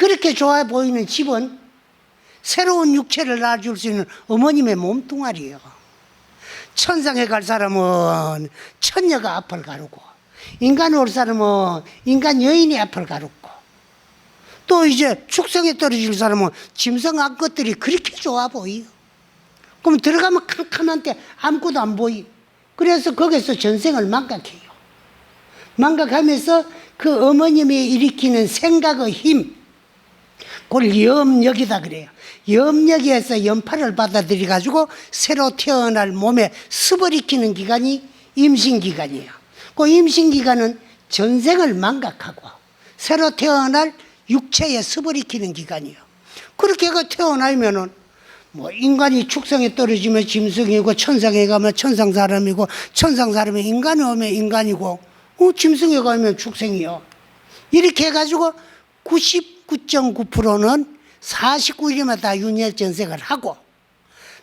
그렇게 좋아 보이는 집은 새로운 육체를 낳아줄 수 있는 어머님의 몸뚱아리예요. 천상에 갈 사람은 천녀가 앞을 가르고, 인간에 올 사람은 인간 여인이 앞을 가르고, 또 이제 축성에 떨어질 사람은 짐승 암컷들이 그렇게 좋아 보여. 그럼 들어가면 캄캄한데 아무것도 안 보이. 그래서 거기서 전생을 망각해요. 망각하면서 그 어머님이 일으키는 생각의 힘, 그걸 염력이다 그래요. 염력에서 연파를 받아들여 가지고 새로 태어날 몸에 습을 익히는 기간이 임신기간이에요. 그 임신기간은 전생을 망각하고 새로 태어날 육체에 습을 익히는 기간이에요. 그렇게 태어나면은 뭐 인간이 축성에 떨어지면 짐승이고, 천상에 가면 천상 사람이고, 천상 사람이 인간에 오면 인간이고, 짐승에 가면 축생이요. 이렇게 해가지고 99.9%는 49일마다 윤회 전생을 하고,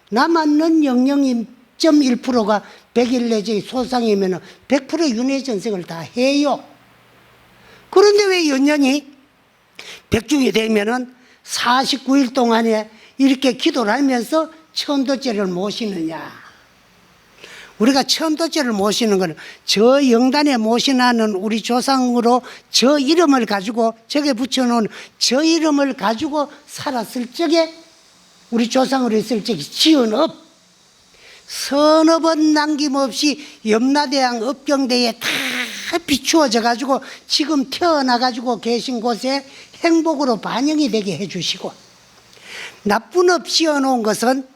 남았는 0.1%가 100일 내지 소상이면 100% 윤회 전생을 다 해요. 그런데 왜 연년이 백중이 되면은 49일 동안에 이렇게 기도를 하면서 천도제를 모시느냐? 우리가 천도제를 모시는 것은 저 영단에 모시나는 우리 조상으로 저 이름을 가지고, 저게 붙여놓은 저 이름을 가지고 살았을 적에, 우리 조상으로 있을 적에 지은 업, 선업은 남김없이 염라대왕 업경대에 다 비추어져 가지고 지금 태어나 가지고 계신 곳에 행복으로 반영이 되게 해주시고, 나쁜 업 씌워놓은 것은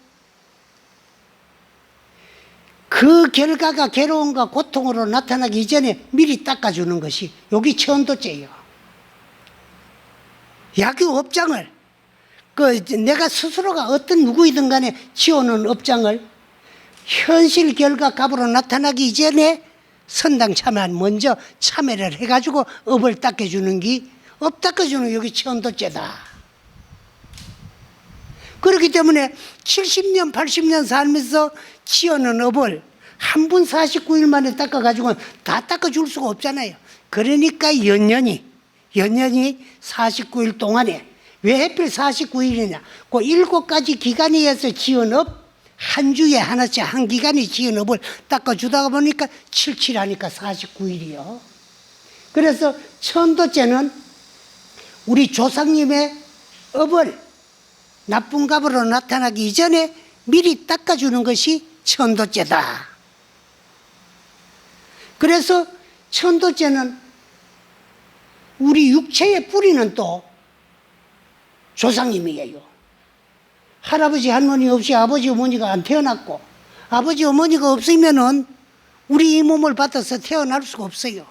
그 결과가 괴로움과 고통으로 나타나기 이전에 미리 닦아주는 것이 여기 천도제예요. 야규 업장을, 내가 스스로가 어떤 누구이든 간에 지어놓은 업장을 현실 결과 값으로 나타나기 이전에 선당 참여한 먼저 참여를 해가지고 업을 닦아주는 게, 업 닦아주는 여기 천도제다. 그렇기 때문에 70년 80년 살면서 지어놓은 업을 한 분 49일 만에 닦아가지고 다 닦아줄 수가 없잖아요. 그러니까 연년이 49일 동안에, 왜 하필 49일이냐, 그 7가지 기간에서 지은 업, 한 주에 하나씩 한 기간에 지은 업을 닦아주다가 보니까 77하니까 49일이요. 그래서 천도제는 우리 조상님의 업을 나쁜 값으로 나타나기 이전에 미리 닦아주는 것이 천도제다. 그래서 천도제는 우리 육체의 뿌리는 또 조상님이에요. 할아버지 할머니 없이 아버지 어머니가 안 태어났고, 아버지 어머니가 없으면은 우리 이 몸을 받아서 태어날 수가 없어요.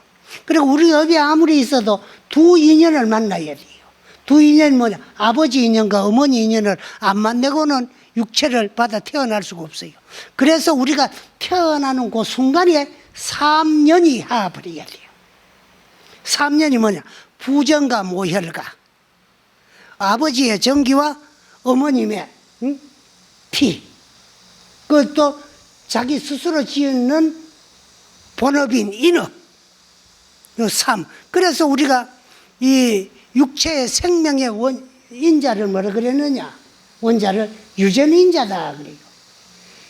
그리고 우리 업이 아무리 있어도 두 인연을 만나야 돼요. 두 인연이 뭐냐? 아버지 인연과 어머니 인연을 안 만나고는 육체를 받아 태어날 수가 없어요. 그래서 우리가 태어나는 그 순간에 3년이 하버려야 돼요. 3년이 뭐냐? 부정과 모혈과 아버지의 정기와 어머님의 피, 그것도 자기 스스로 지은 본업인 인업, 요 3. 그래서 우리가 이 육체의 생명의 인자를 뭐라 그랬느냐? 원자를 유전인자다 그래요.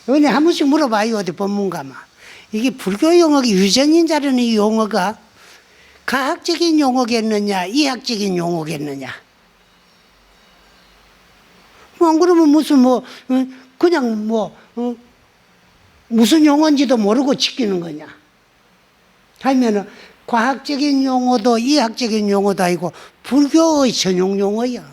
이번에 한 번씩 물어봐요, 어디 법문가마. 이게 불교 용어가 유전인자라는 이 용어가 과학적인 용어겠느냐, 이학적인 용어겠느냐? 안 그러면 무슨 그냥 무슨 용어인지도 모르고 지키는 거냐? 하면은 과학적인 용어도 이학적인 용어도 아니고 불교의 전용 용어야.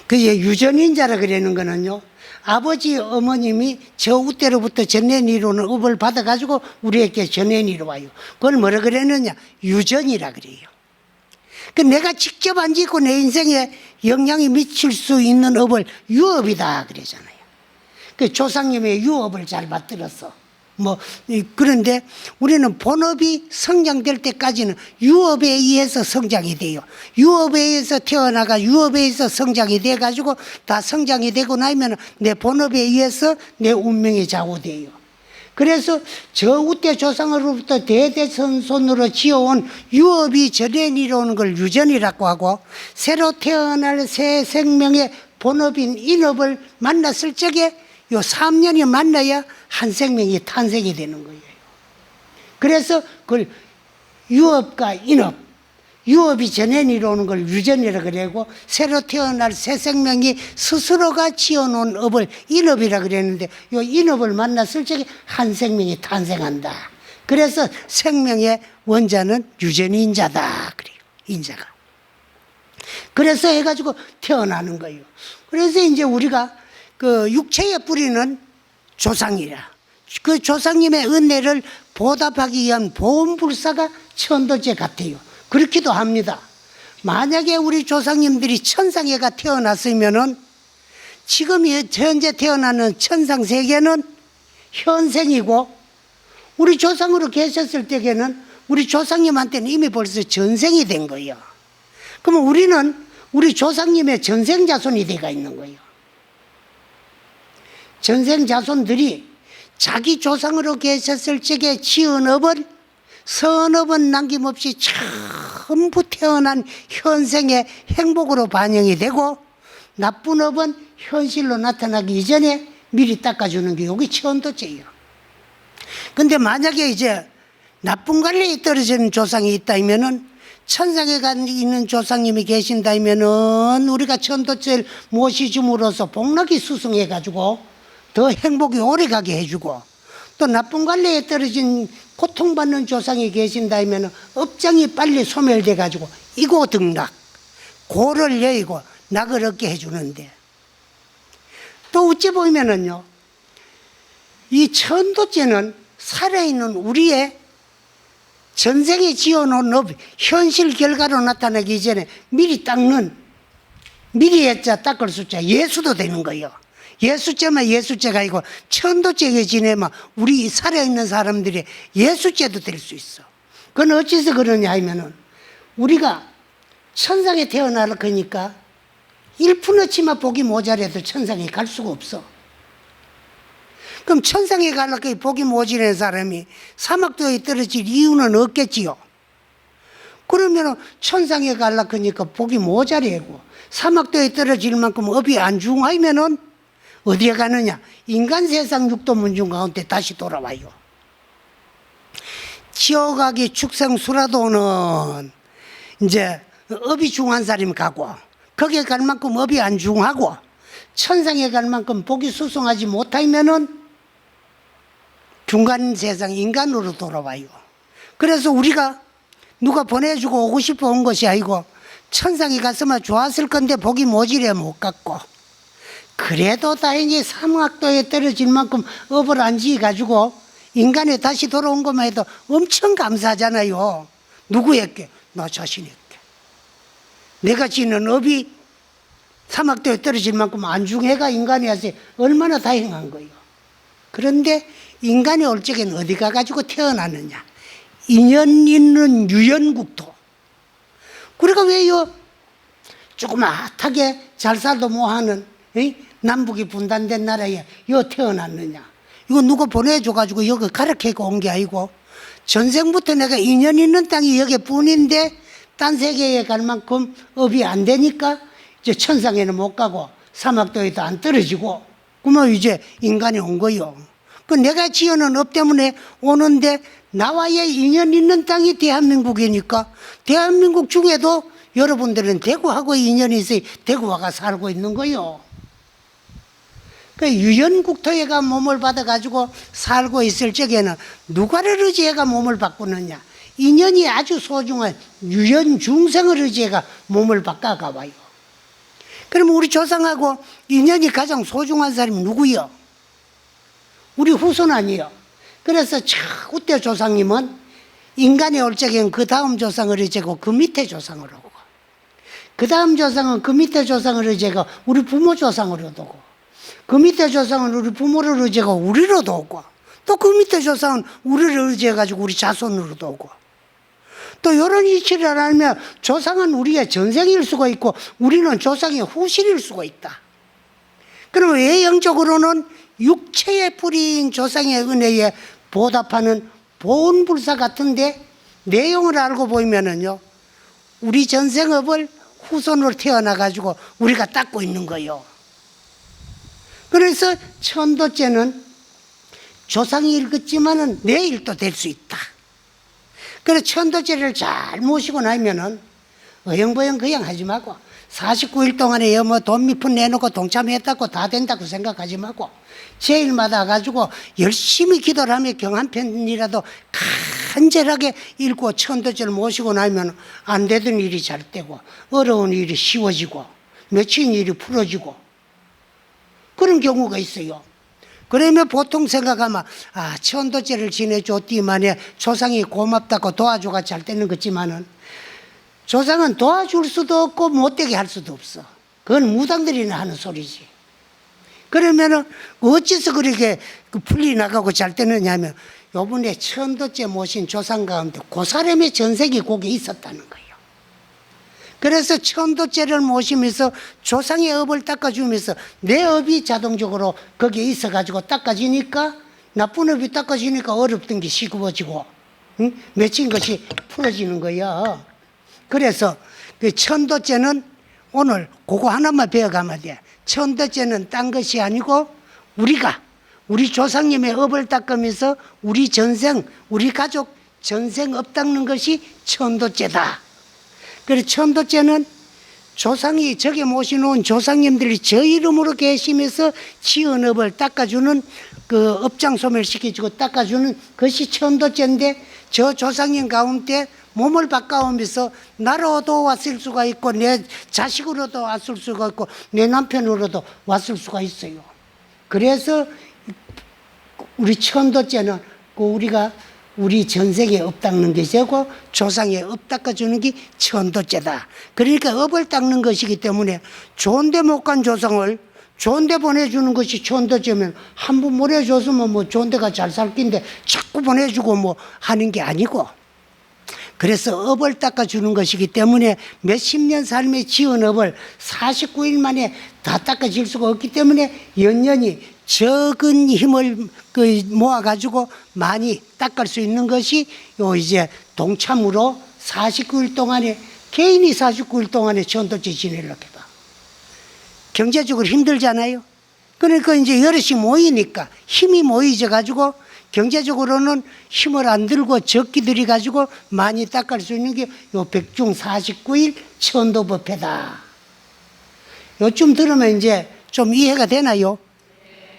그게 유전인자라 그러는 거는요, 아버지 어머님이 저 우때로부터 전해니로는 업을 받아가지고 우리에게 전해니로 와요. 그걸 뭐라 그랬느냐? 유전이라 그래요. 그 내가 직접 안 짓고 내 인생에 영향이 미칠 수 있는 업을 유업이다 그러잖아요. 그 조상님의 유업을 잘 받들었어. 그런데 우리는 본업이 성장될 때까지는 유업에 의해서 성장이 돼요. 유업에 의해서 태어나가 유업에 의해서 성장이 돼가지고 다 성장이 되고 나면 내 본업에 의해서 내 운명이 좌우돼요. 그래서 저 우대 조상으로부터 대대손손으로 지어온 유업이 전해 이루어오는 걸 유전이라고 하고, 새로 태어날 새 생명의 본업인 인업을 만났을 적에 요 3년이 만나야 한 생명이 탄생이 되는 거예요. 그래서 그걸 유업과 인업, 유업이 전해 이루어오는 걸 유전이라 그러고, 새로 태어날 새 생명이 스스로가 지어놓은 업을 인업이라 그랬는데, 요 인업을 만났을 적에 한 생명이 탄생한다. 그래서 생명의 원자는 유전이 인자다. 그래요. 인자가. 그래서 해가지고 태어나는 거예요. 그래서 이제 우리가 그 육체의 뿌리는 조상이라. 그 조상님의 은혜를 보답하기 위한 보험불사가 천도제 같아요. 그렇기도 합니다. 만약에 우리 조상님들이 천상에가 태어났으면은 지금 현재 태어나는 천상 세계는 현생이고, 우리 조상으로 계셨을 때에는 우리 조상님한테는 이미 벌써 전생이 된 거예요. 그러면 우리는 우리 조상님의 전생 자손이 되어 있는 거예요. 전생 자손들이 자기 조상으로 계셨을 적에 지은 업을, 선업은 남김없이 전부 태어난 현생의 행복으로 반영이 되고, 나쁜 업은 현실로 나타나기 이전에 미리 닦아주는 게 여기 천도죄예요. 근데 만약에 이제 나쁜 관리에 떨어지는 조상이 있다면은, 천상에 있는 조상님이 계신다면은 우리가 천도죄를 모시줌으로써 복락이 수승해가지고 더 행복이 오래가게 해주고, 또 나쁜 관리에 떨어진 고통받는 조상이 계신다면 업장이 빨리 소멸돼 가지고 이고등락, 고를 여의고 낙을 얻게 해주는데, 또 어찌 보면은요, 이 천도죄는 살아있는 우리의 전생에 지어놓은 업, 현실 결과로 나타나기 이전에 미리 닦는, 미리 했자 닦을 숫자 예수도 되는 거예요. 예수죄만 예수죄가 아니고 천도죄에 지내면 우리 살아있는 사람들이 예수죄도 될 수 있어. 그건 어째서 그러냐 하면은, 우리가 천상에 태어날 거니까 1%치만 복이 모자라도 천상에 갈 수가 없어. 그럼 천상에 가려고 복이 모자란 사람이 사막도에 떨어질 이유는 없겠지요. 그러면 천상에 가려고 하니까 복이 모자라고 사막도에 떨어질 만큼 업이 안 중하면은 어디에 가느냐? 인간 세상 육도 문중 가운데 다시 돌아와요. 지옥하기 축생수라도는 이제 업이 중한 사람이 가고, 거기에 갈 만큼 업이 안 중하고, 천상에 갈 만큼 복이 수승하지 못하면은 중간 세상 인간으로 돌아와요. 그래서 우리가 누가 보내주고 오고 싶어 온 것이 아니고, 천상에 갔으면 좋았을 건데 복이 모자라 못 갔고, 그래도 다행히 사막도에 떨어질 만큼 업을 안 지어가지고 인간에 다시 돌아온 것만 해도 엄청 감사하잖아요. 누구에게? 나 자신에게. 내가 지는 업이 사막도에 떨어질 만큼 안중해가 인간이 와서 얼마나 다행한 거예요. 그런데 인간이 올 적에는 어디 가가지고 태어나느냐? 인연 있는 유연국토. 그러니까 왜요? 조그맣게 잘 살도 못하는 남북이 분단된 나라에 여 태어났느냐? 이거 누가 보내줘가지고 여기 가르치고 온 게 아니고, 전생부터 내가 인연 있는 땅이 여기뿐인데 딴 세계에 갈 만큼 업이 안 되니까 이제 천상에는 못 가고 사막도에도 안 떨어지고, 그러면 이제 인간이 온 거요. 그 내가 지어놓은 업 때문에 오는데, 나와의 인연 있는 땅이 대한민국이니까 대한민국 중에도 여러분들은 대구하고 인연이 있어요. 대구 와가 살고 있는 거요. 그 유연국토에가 몸을 받아가지고 살고 있을 적에는 누가를 의지해가 몸을 바꾸느냐? 인연이 아주 소중한 유연중생을 의지해가 몸을 바꿔가 와요. 그럼 우리 조상하고 인연이 가장 소중한 사람이 누구요? 우리 후손 아니에요. 그래서 우대 조상님은 인간이 올 적에는 그 다음 조상을 의지하고 그 밑에 조상을 오고, 그 다음 조상은 그 밑에 조상을 의지하고 우리 부모 조상으로도 오고, 그 밑에 조상은 우리 부모를 의지하고 우리로도 오고, 또 그 밑에 조상은 우리를 의지해가지고 우리 자손으로도 오고, 또 이런 이치를 알면 조상은 우리의 전생일 수가 있고 우리는 조상의 후실일 수가 있다. 그러면 외형적으로는 육체의 뿌리인 조상의 은혜에 보답하는 보은불사 같은데 내용을 알고 보면은요, 우리 전생업을 후손으로 태어나가지고 우리가 닦고 있는 거예요. 그래서 천도죄는 조상이 읽었지만은 내 일도 될 수 있다. 그래서 천도죄를 잘 모시고 나면은 어영부영 그냥 하지 말고 49일 동안에 뭐 돈 몇 푼 내놓고 동참했다고 다 된다고 생각하지 말고 제일마다 가지고 열심히 기도를 하며 경 한 편이라도 간절하게 읽고 천도죄를 모시고 나면 안 되던 일이 잘 되고 어려운 일이 쉬워지고 맺힌 일이 풀어지고 그런 경우가 있어요. 그러면 보통 생각하면 천도죄를 지내줬디만에 조상이 고맙다고 도와줘가 잘 되는 거지만은 조상은 도와줄 수도 없고 못되게 할 수도 없어. 그건 무당들이나 하는 소리지. 그러면은 어째서 그렇게 풀리 나가고 잘 되느냐 하면 요번에 천도죄 모신 조상 가운데 그 사람의 전생이 거기에 있었다는 거예요. 그래서 천도죄를 모시면서 조상의 업을 닦아주면서 내 업이 자동적으로 거기에 있어가지고 닦아지니까 나쁜 업이 닦아지니까 어렵던 게 시급어지고 맺힌 것이 풀어지는 거야. 그래서 그 천도죄는 오늘 그거 하나만 배워가면 돼. 천도죄는 딴 것이 아니고 우리 조상님의 업을 닦으면서 우리 전생, 우리 가족 전생 업 닦는 것이 천도죄다. 그래서 천도죄는 조상이 저기 모시놓은 조상님들이 저 이름으로 계시면서 지은 업을 닦아주는 그 업장 소멸시켜주고 닦아주는 것이 천도죄인데 저 조상님 가운데 몸을 바꿔오면서 나로도 왔을 수가 있고 내 자식으로도 왔을 수가 있고 내 남편으로도 왔을 수가 있어요. 그래서 우리 천도죄는 우리가 우리 전생에 업 닦는 것이고 조상에 업 닦아주는 게 천도죄다. 그러니까 업을 닦는 것이기 때문에 좋은데 못 간 조상을 좋은데 보내주는 것이 천도죄면 한 번 보내줬으면 뭐 좋은데가 잘 살 낀데 자꾸 보내주고 뭐 하는 게 아니고 그래서 업을 닦아주는 것이기 때문에 몇십 년 삶에 지은 업을 49일 만에 다 닦아질 수가 없기 때문에 연연히 적은 힘을 모아가지고 많이 닦을 수 있는 것이 요 이제 동참으로 49일 동안에 개인이 49일 동안에 천도죄 지내려고 해봐. 경제적으로 힘들잖아요. 그러니까 이제 여럿이 모이니까 힘이 모이져 가지고 경제적으로는 힘을 안 들고 적기 들이 가지고 많이 닦을 수 있는 게 요 백중 49일 천도법회다. 요쯤 들으면 이제 좀 이해가 되나요?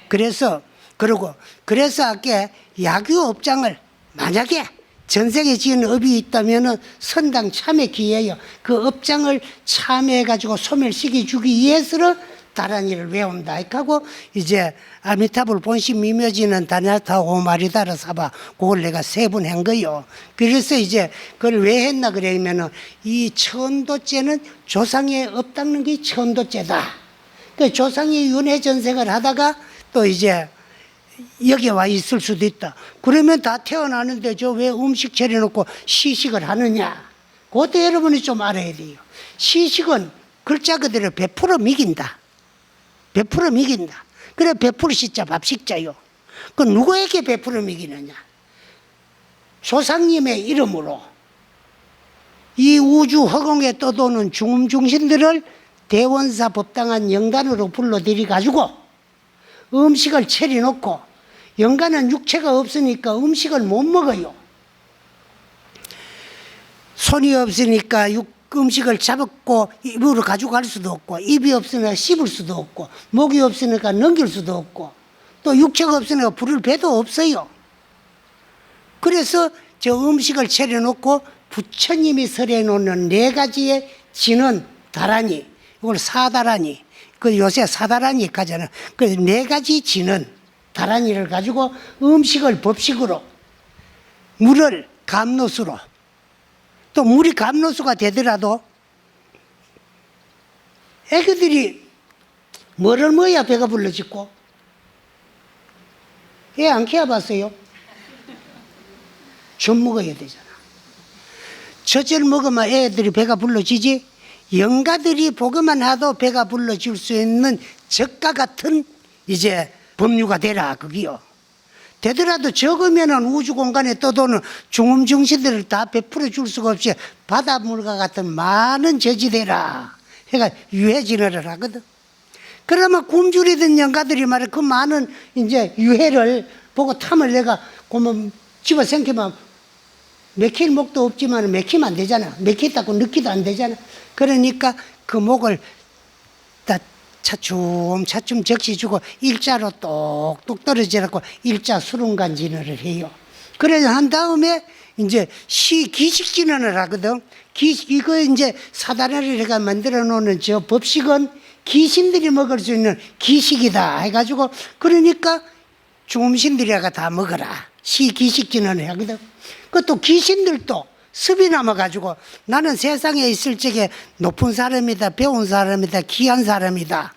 그래서 아까 야규 업장을 만약에 전생에 지은 업이 있다면은 선당 참회 기회예요. 그 업장을 참회해 가지고 소멸시켜 주기 위해서 다란이를 외운다 하고 이제 아미타불 본심 미묘지는 다냐타 오마리다라 사바 그걸 내가 세 번 한 거요. 그래서 이제 그걸 왜 했나 그러면은 이 천도죄는 조상의 업 닦는 게 천도죄다. 그 조상이 윤회 전생을 하다가 또 이제 여기 와 있을 수도 있다. 그러면 다 태어나는데 저 왜 음식 차려놓고 시식을 하느냐. 그것도 여러분이 좀 알아야 돼요. 시식은 글자 그대로 100% 미긴다. 100% 미긴다. 그래 100% 식자 밥 식자요. 그 누구에게 100% 미기느냐. 조상님의 이름으로 이 우주 허공에 떠도는 중음중신들을 대원사 법당한 영단으로 불러들이 가지고 음식을 차려놓고 영간은 육체가 없으니까 음식을 못 먹어요. 손이 없으니까 음식을 잡고 입으로 가져갈 수도 없고 입이 없으니까 씹을 수도 없고 목이 없으니까 넘길 수도 없고 또 육체가 없으니까 부를 배도 없어요. 그래서 저 음식을 차려놓고 부처님이 설해놓는 네 가지의 진은 다라니 이걸 사다라니 그 요새 사다라니 가잖아. 그 네 가지 진은 다라니를 가지고 음식을 법식으로 물을 감노수로 또 물이 감노수가 되더라도 애기들이 뭐를 먹어야 배가 불러짓고 애 안 키워봤어요? 젖 먹어야 되잖아. 젖을 먹으면 애들이 배가 불러지지. 영가들이 보기만 하도 배가 불러질 수 있는 젖과 같은 이제 법류가 되라 그기요. 되더라도 적으면은 우주 공간에 떠도는 중음 중신들을 다 베풀어 줄 수가 없이 바닷물과 같은 많은 저지되라 해가 유해진화를 하거든. 그러면 굶주리던 영가들이 말이야 그 많은 이제 유해를 보고 탐을 내가 그러면 집어 생기면 맥힐 목도 없지만 맥히면 안 되잖아. 맥혔다고 느끼도 안 되잖아. 그러니까 그 목을 다 차츰 적시주고 일자로 똑똑 떨어지라고 일자 수lun간 진화를 해요. 그래서 한 다음에 이제 기식 진화를 하거든. 이거 이제 사다리를 해가 만들어 놓는 저 법식은 귀신들이 먹을 수 있는 기식이다 해가지고 그러니까 중음신들이가 다 먹어라. 기식 진화를 하거든. 그것도 귀신들도 습이 남아가지고 나는 세상에 있을 적에 높은 사람이다, 배운 사람이다, 귀한 사람이다.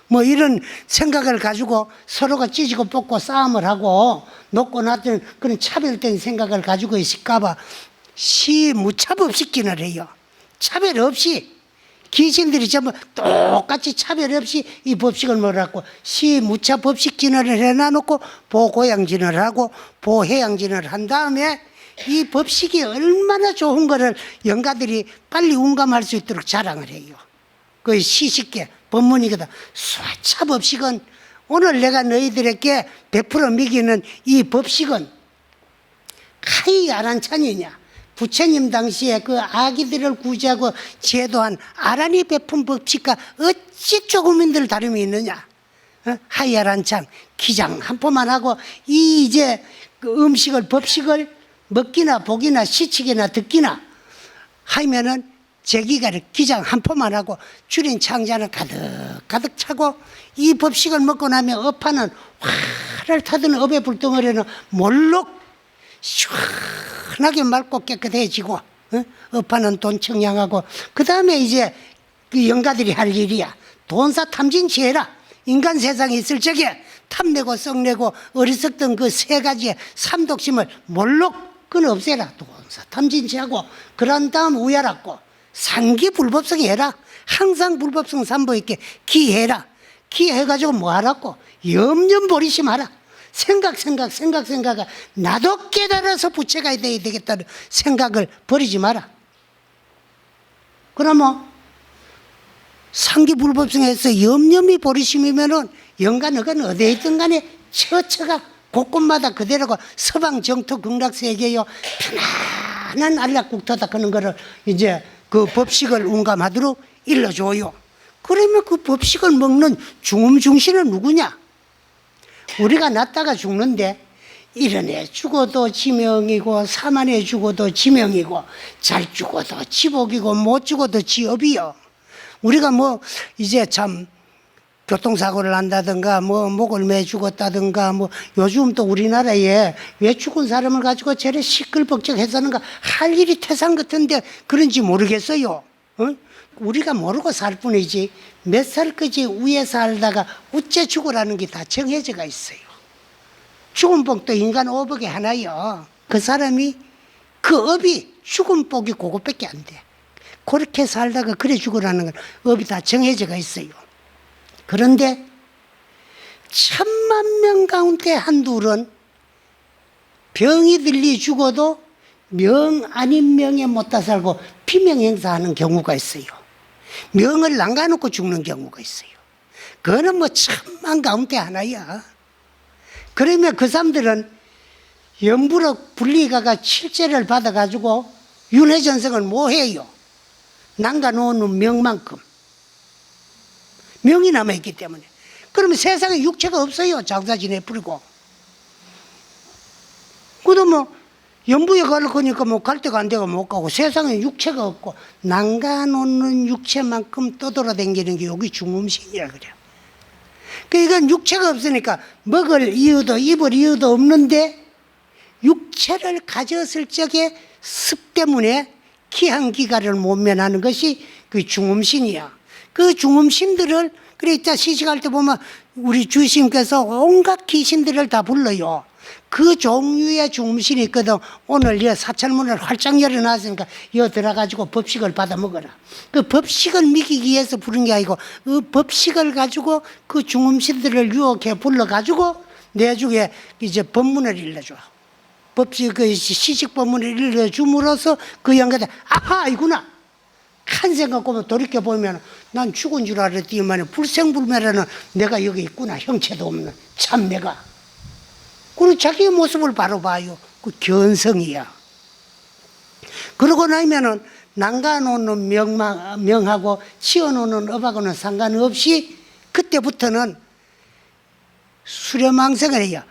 뭐 이런 생각을 가지고 서로가 찢고 뽑고 싸움을 하고 놓고 놨던 그런 차별된 생각을 가지고 있을까봐 무차법식 진화를 해요. 차별 없이 귀신들이 전부 똑같이 차별 없이 이 법식을 몰았고 무차법식 진화를 해놔놓고 보고양 진화를 하고 보해양 진화를 한 다음에 이 법식이 얼마나 좋은 거를 영가들이 빨리 운감할 수 있도록 자랑을 해요. 그 시식계 법문이거든. 차법식은 오늘 내가 너희들에게 베풀어 미기는 이 법식은 카이 아란찬이냐. 부처님 당시에 그 아기들을 구제하고 제도한 아란이 베푼 법식과 어찌 조금인들 다름이 있느냐. 하이아란창 기장 한 포만 하고 이 이제 그 음식을 법식을 먹기나 보기나 시치기나 듣기나 하면은 제기가 기장 한 포만 하고 줄인 창자는 가득 차고 이 법식을 먹고 나면 업하는 활을 타던 업의 불덩어리는 몰록 시원하게 맑고 깨끗해지고 업하는 돈 청량하고 그 다음에 이제 그 영가들이 할 일이야. 돈사 탐진치해라. 인간 세상에 있을 적에 탐내고 썩내고 어리석던 그 세 가지의 삼독심을 몰록 그건 없애라. 돈사 탐진치하고 그런 다음 우야라고 상기 불법성 해라. 항상 불법성 삼보 있게 기해라. 기해가지고 뭐 하라고 염전 버리심하라. 생각 나도 깨달아서 부처가 돼야 되겠다는 생각을 버리지 마라. 그러면 상기 불법성에서 염염이 버리심이면은 영가 너가 어디에 있든 간에 처처가 곳곳마다 그대로고 서방 정토 극락세계요 편안한 안락국토다 그런 거를 이제 그 법식을 운감하도록 일러줘요. 그러면 그 법식을 먹는 중음중신은 누구냐? 우리가 낳다가 죽는데 일어내 죽어도 지명이고 사만해 죽어도 지명이고 잘 죽어도 지복이고 못 죽어도 지업이요. 우리가 뭐 이제 참 교통사고를 한다든가 뭐 목을 매 죽었다든가 뭐 요즘 또 우리나라에 왜 죽은 사람을 가지고 저래 시끌벅적해서는가 할 일이 태산 같은데 그런지 모르겠어요. 우리가 모르고 살 뿐이지 몇 살까지 위에 살다가 우째 죽으라는 게 다 정해져가 있어요. 죽은 복도 인간 오복이 하나요. 그 사람이 그 업이 죽은 복이 그것밖에 안 돼. 그렇게 살다가 그래 죽으라는 건 업이 다 정해져가 있어요. 그런데 1000만 명 가운데 한둘은 병이 들리 죽어도 명 아닌 명에 못다 살고 비명행사하는 경우가 있어요. 명을 남겨놓고 죽는 경우가 있어요. 그거는 뭐 1000만 가운데 하나야. 그러면 그 사람들은 염불억 분리가가 칠제를 받아가지고 윤회전생을 뭐 해요? 남겨놓는 명만큼. 명이 남아있기 때문에. 그러면 세상에 육체가 없어요. 장사 지내버리고. 그도 뭐 연부에 갈 거니까 뭐 갈 데가 안 되고 못 가고 세상에 육체가 없고 남겨놓는 육체만큼 떠돌아다니는 게 여기 중음신이라 그래요. 그러니까 육체가 없으니까 먹을 이유도 입을 이유도 없는데 육체를 가졌을 적에 습 때문에 기한기가를 못 면하는 것이 그 중음신이야. 그 중음신들을 그래 있자 시식할 때 보면 우리 주심께서 온갖 귀신들을 다 불러요. 그 종류의 중음신이 있거든. 오늘 이 사찰문을 활짝 열어놨으니까 여 들어가지고 법식을 받아 먹어라. 그 법식을 미기기 위해서 부른 게 아니고 그 법식을 가지고 그 중음신들을 유혹해 불러가지고 내중에 이제 법문을 일러줘. 법식 그 시식 법문을 일러줌으로써 그 영가다 아하 이구나 한 생각 보면 돌이켜 보면 난 죽은 줄 알았더니만 불생불멸하는 내가 여기 있구나. 형체도 없는 참 내가. 그리고 자기의 모습을 바로 봐요. 그 견성이야. 그러고 나면은 난가놓는 명하고 치어놓는 업하고는 상관없이 그때부터는 수렴왕생을 해요.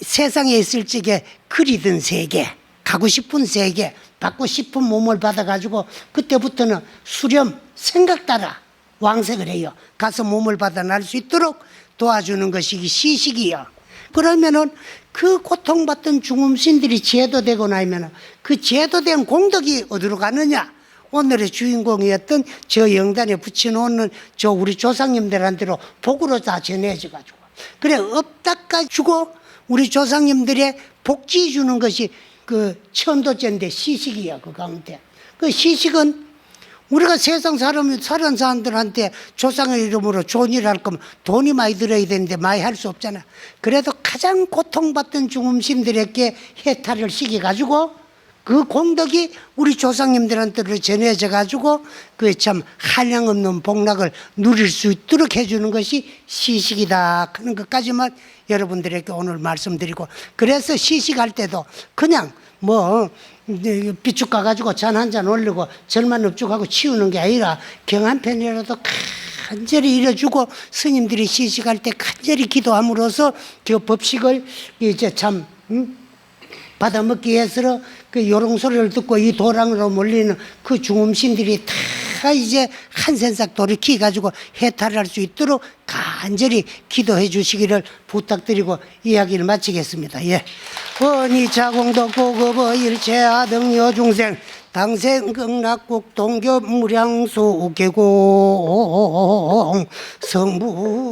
세상에 있을 적에 그리던 세계, 가고 싶은 세계, 받고 싶은 몸을 받아가지고 그때부터는 수렴 생각 따라 왕생을 해요. 가서 몸을 받아 날 수 있도록 도와주는 것이 시식이요. 그러면은 그 고통받던 중음신들이 제도되고 나면은 그 제도된 공덕이 어디로 가느냐? 오늘의 주인공이었던 저 영단에 붙여놓는 저 우리 조상님들한테로 복으로 다 전해져가지고 그래 업닦아 주고 우리 조상님들의 복지 주는 것이 그 천도제인데 시식이야. 그 가운데 그 시식은 우리가 세상 사는 사람들한테 조상의 이름으로 좋은 일 할 거면 돈이 많이 들어야 되는데 많이 할 수 없잖아. 그래도 가장 고통받던 중음신들에게 해탈을 시켜가지고 그 공덕이 우리 조상님들한테로 전해져 가지고 그 참 한량없는 복락을 누릴 수 있도록 해주는 것이 시식이다 하는 것까지만 여러분들에게 오늘 말씀드리고, 그래서 시식할 때도 그냥 뭐 비축 가가지고 잔 한 잔 올리고 절만 읍죽하고 치우는 게 아니라 경 한 편이라도 간절히 이뤄주고 스님들이 시식할 때 간절히 기도함으로써 그 법식을 이제 참 받아먹기 위해서 그 요롱소리를 듣고 이 도랑으로 몰리는 그 중음신들이 다 이제 한 센삭 돌이키 가지고 해탈할 수 있도록 간절히 기도해 주시기를 부탁드리고 이야기를 마치겠습니다. 예. 원이 자공덕 고급어 일체하등 여중생 당생 극락국 동교 무량수 계공 성불도